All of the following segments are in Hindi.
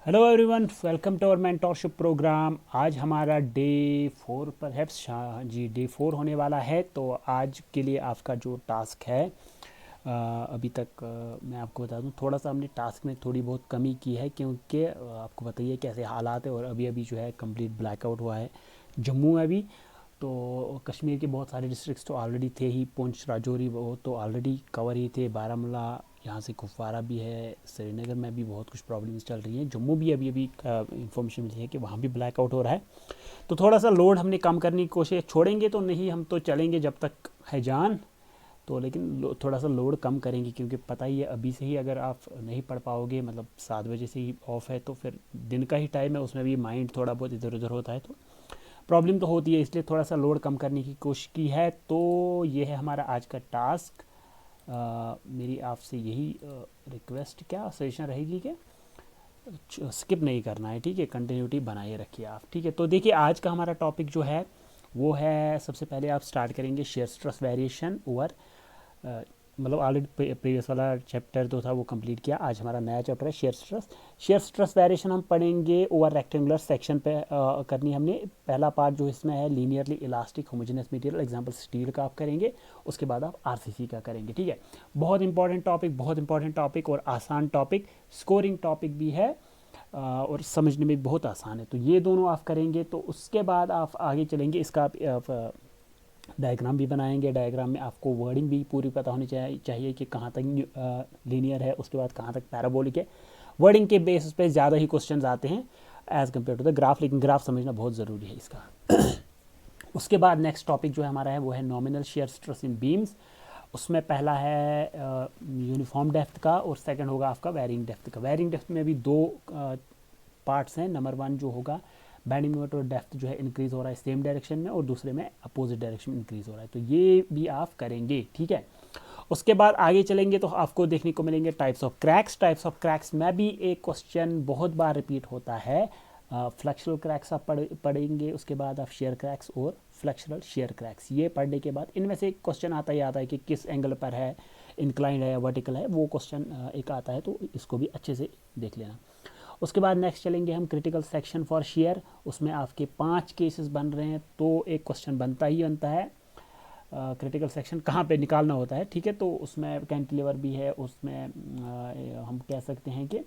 Hello everyone, welcome to our mentorship programme. आज हमारा डे 4 पर है। जी, डे 4 होने वाला है। तो आज के लिए आपका जो टास्क है, अभी तक मैं आपको बता दूं, थोड़ा सा हमने टास्क में थोड़ी बहुत कमी की है, क्योंकि आपको बताइए कैसे हालात है। और अभी अभी जो है कंप्लीट ब्लैकआउट हुआ है जम्मू में भी। तो कश्मीर के बहुत सारे डिस्ट्रिक्ट्स तो ऑलरेडी थे ही, पुंछ राजौरी वो तो ऑलरेडी कवर ही थे, बारामूला, यहाँ से कुपवारा भी है, श्रीनगर में भी बहुत कुछ प्रॉब्लम्स चल रही हैं, जम्मू भी अभी अभी इंफॉर्मेशन मिली है कि वहाँ भी ब्लैकआउट हो रहा है। तो थोड़ा सा लोड हमने कम करने की कोशिश, छोड़ेंगे तो नहीं, हम तो चलेंगे जब तक है जान। तो लेकिन थोड़ा सा लोड कम करेंगे, क्योंकि पता ही है अभी से ही अगर आप नहीं पढ़ पाओगे, मतलब 7 बजे से ही ऑफ है, तो फिर दिन का ही टाइम है, उसमें भी माइंड थोड़ा बहुत इधर उधर होता है, तो प्रॉब्लम तो होती है। इसलिए थोड़ा सा लोड कम करने की कोशिश की है। तो ये है हमारा आज का टास्क। मेरी आपसे यही रिक्वेस्ट, क्या सजेशन रहेगी कि स्किप नहीं करना है, ठीक है, कंटिन्यूटी बनाए रखिए आप, ठीक है। तो देखिए, आज का हमारा टॉपिक जो है वो है, सबसे पहले आप स्टार्ट करेंगे शेयर स्ट्रेस वेरिएशन ओवर, मतलब ऑलरेडी प्रीवियस वाला चैप्टर जो था वो कंप्लीट किया। आज हमारा नया चैप्टर है shear stress. Shear stress variation हम पढ़ेंगे ओवर रेक्टेंगुलर सेक्शन पे करनी हमने। पहला पार्ट जो इसमें है linearly elastic homogeneous material, example steel का आप करेंगे, उसके बाद आप आरसीसी का करेंगे, ठीक है। बहुत इंपॉर्टेंट टॉपिक, बहुत इंपॉर्टेंट टॉपिक और आसान टॉपिक, स्कोरिंग टॉपिक भी है, और समझने में बहुत आसान है। तो ये दोनों आप करेंगे, तो उसके बाद आप आगे चलेंगे। इसका आप डायग्राम भी बनाएंगे। डायग्राम में आपको वर्डिंग भी पूरी पता होनी चाहिए कि कहाँ तक लीनियर है, उसके बाद कहाँ तक पैराबोलिक है। वर्डिंग के बेसिस पे ज़्यादा ही क्वेश्चंस आते हैं as compare to the graph, लेकिन ग्राफ समझना बहुत ज़रूरी है इसका। उसके बाद नेक्स्ट टॉपिक जो है हमारा है वो है nominal shear stress in beams. उसमें पहला है यूनिफॉर्म डेप्थ का, और सेकंड होगा आपका वेरिंग डेप्थ का। वेरिंग डेप्थ में भी दो पार्ट्स हैं। नंबर 1 जो होगा, बैंडिंग मोमेंट और डेप्थ जो है इंक्रीज हो रहा है सेम डायरेक्शन में, और दूसरे में अपोजिट डायरेक्शन में इंक्रीज हो रहा है। तो ये भी आप करेंगे, ठीक है। उसके बाद आगे चलेंगे तो आपको देखने को मिलेंगे types of cracks. Types of cracks में भी एक क्वेश्चन बहुत बार रिपीट होता है। फ्लेक्सुरल क्रैक्स आप पढ़ेंगे, उसके बाद आप शेयर क्रैक्स और फ्लेक्सुरल शेयर क्रैक्स, ये पढ़ने के बाद इनमें से क्वेश्चन आता ही आता है कि किस एंगल पर है, इंक्लाइंड है या वर्टिकल है, वो क्वेश्चन एक आता है, तो इसको भी अच्छे से देख लेना। उसके बाद नेक्स्ट चलेंगे हम क्रिटिकल सेक्शन फॉर शेयर। उसमें आपके 5 केसेस बन रहे हैं, तो एक क्वेश्चन बनता ही बनता है, क्रिटिकल सेक्शन कहाँ पे निकालना होता है, ठीक है। तो उसमें कैंटिलीवर भी है, उसमें हम कह सकते हैं कि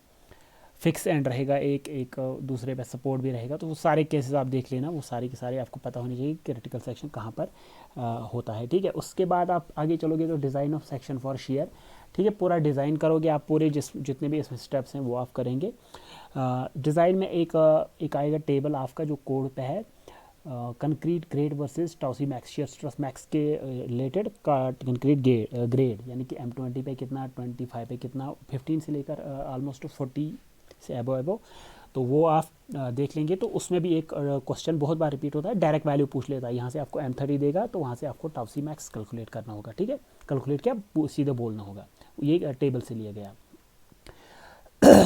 फिक्स एंड रहेगा, एक एक दूसरे पे सपोर्ट भी रहेगा। तो वो सारे केसेस आप देख लेना, वो सारे के सारे आपको पता होने चाहिए क्रिटिकल सेक्शन कहाँ पर होता है, ठीक है। उसके बाद आप आगे चलोगे तो design of section for share, ठीक है। पूरा डिज़ाइन करोगे आप, पूरे जितने भी इसमें स्टेप्स हैं वो आप करेंगे। डिज़ाइन में एक आएगा टेबल आपका जो कोड पे है, concrete grade versus टाउसी max, shear stress max के रिलेटेड का कंक्रीट ग्रेड, यानी कि M20 पे कितना, 25 पे कितना, 15 से लेकर ऑलमोस्ट 40 से एबो। तो वो आप देख लेंगे। तो उसमें भी एक क्वेश्चन बहुत बार रिपीट होता है, डायरेक्ट वैल्यू पूछ लेता है। यहाँ से आपको M30 देगा, तो वहाँ से आपको टाउसी मैक्स कैलकुलेट करना होगा, ठीक है। कैलकुलेट क्या, सीधे बोलना होगा, ये टेबल से लिया गया।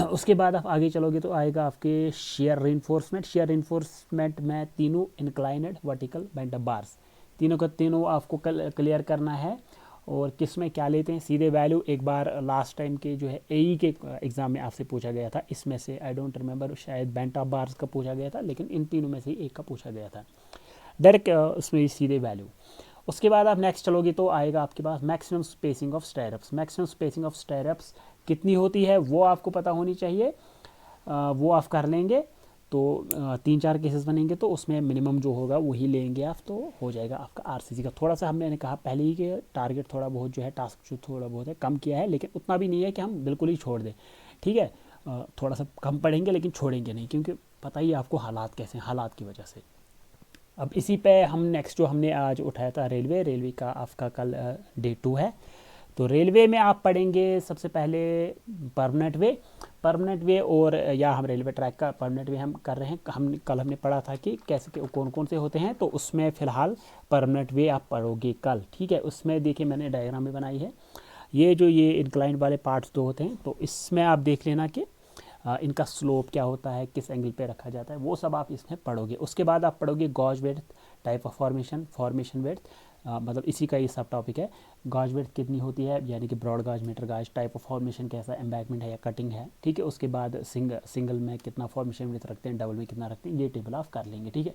उसके बाद आप आगे चलोगे तो आएगा आपके शेयर रेनफोर्समेंट। शेयर रेनफोर्समेंट में तीनों इंक्लाइनेड वर्टिकल बेंट बार्स, तीनों का तीनों आपको क्लियर करना है। और किस में क्या लेते हैं, सीधे वैल्यू एक बार लास्ट टाइम के जो है AE के एग्ज़ाम में आपसे पूछा गया था। इसमें से आई डोंट रिमेंबर, शायद बेंटा बार्स का पूछा गया था, लेकिन इन तीनों में से एक का पूछा गया था डायरेक्ट, उसमें सीधे वैल्यू। उसके बाद आप नेक्स्ट चलोगे तो आएगा आपके पास maximum spacing of startups. Maximum spacing of startups कितनी होती है वो आपको पता होनी चाहिए, वो आप कर लेंगे। तो 3-4 केसेस बनेंगे, तो उसमें मिनिमम जो होगा वही लेंगे आप, तो हो जाएगा आपका आरसीसी का। थोड़ा सा हमने कहा पहले ही कि टारगेट थोड़ा बहुत जो है, टास्क जो थोड़ा बहुत है कम किया है, लेकिन उतना भी नहीं है कि हम बिल्कुल ही छोड़ दें, ठीक है। थोड़ा सा कम पढ़ेंगे लेकिन छोड़ेंगे नहीं, क्योंकि पता ही आपको हालात कैसे हैं, हालात की वजह से। अब इसी पे हम नेक्स्ट जो हमने आज उठाया था रेलवे का आपका कल डे 2 है। तो रेलवे में आप पढ़ेंगे सबसे पहले परमानेंट वे, और या हम रेलवे ट्रैक का परमानेंट वे हम कर रहे हैं। हमने पढ़ा था कि कैसे कौन कौन से होते हैं, तो उसमें फ़िलहाल परमानेंट वे आप पढ़ोगे कल, ठीक है। उसमें देखिए मैंने डायग्राम भी बनाई है। ये इंक्लाइंड वाले पार्ट्स दो होते हैं, तो इसमें आप देख लेना कि इनका स्लोप क्या होता है, किस एंगल पे रखा जाता है, वो सब आप इसमें पढ़ोगे। उसके बाद आप पढ़ोगे gauge width, type of formation width, मतलब इसी का ये सब टॉपिक है। गाज विड्थ कितनी होती है, यानी कि ब्रॉड गाज, मीटर गाज, टाइप ऑफ फॉर्मेशन कैसा, एम्बैंकमेंट है या कटिंग है, ठीक है। उसके बाद सिंगल में कितना फॉर्मेशन विड्थ रखते हैं, डबल में कितना रखते हैं, ये टेबल आप कर लेंगे, ठीक है।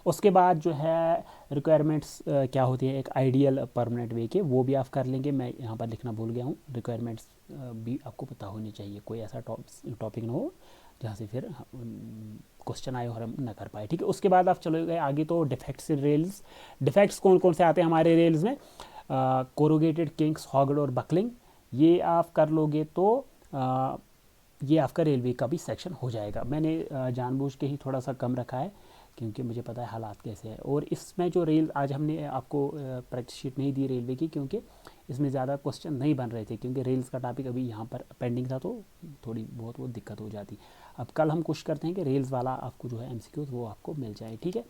उसके बाद जो है रिक्वायरमेंट्स क्या होती है एक आइडियल परमानेंट वे के, वो भी आप कर लेंगे। मैं यहाँ पर लिखना भूल गया हूँ, रिक्वायरमेंट्स भी आपको पता होनी चाहिए, कोई ऐसा टॉपिक ना हो जहाँ से फिर क्वेश्चन आए और हम ना कर पाए, ठीक है। उसके बाद आप चले गए आगे, तो डिफेक्ट्स इन रेल्स। डिफेक्ट्स कौन कौन से आते हैं हमारे रेल्स में, कोरुगेटेड, किंक्स, हॉगड और बकलिंग, ये आप कर लोगे तो ये आपका रेलवे का भी सेक्शन हो जाएगा। मैंने जानबूझ के ही थोड़ा सा कम रखा है क्योंकि मुझे पता है हालात कैसे हैं। और इसमें जो रेल आज हमने आपको प्रैक्टिस शीट नहीं दी रेलवे की, क्योंकि इसमें ज़्यादा क्वेश्चन नहीं बन रहे थे, क्योंकि रेल्स का टॉपिक अभी यहाँ पर पेंडिंग था, तो थोड़ी बहुत वो दिक्कत हो जाती। अब कल हम कोशिश करते हैं कि रेल्स वाला आपको जो है MCQ वो आपको मिल जाए, ठीक है।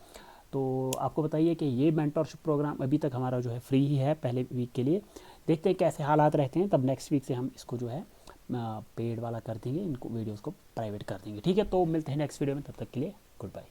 तो आपको बताइए कि ये मेंटरशिप प्रोग्राम अभी तक हमारा जो है फ्री ही है पहले वीक के लिए। देखते हैं कैसे हालात रहते हैं, तब नेक्स्ट वीक से हम इसको जो है पेड वाला कर देंगे, इनको वीडियोज़ को प्राइवेट कर देंगे, ठीक है। तो मिलते हैं नेक्स्ट वीडियो में, तब तक के लिए गुड बाय।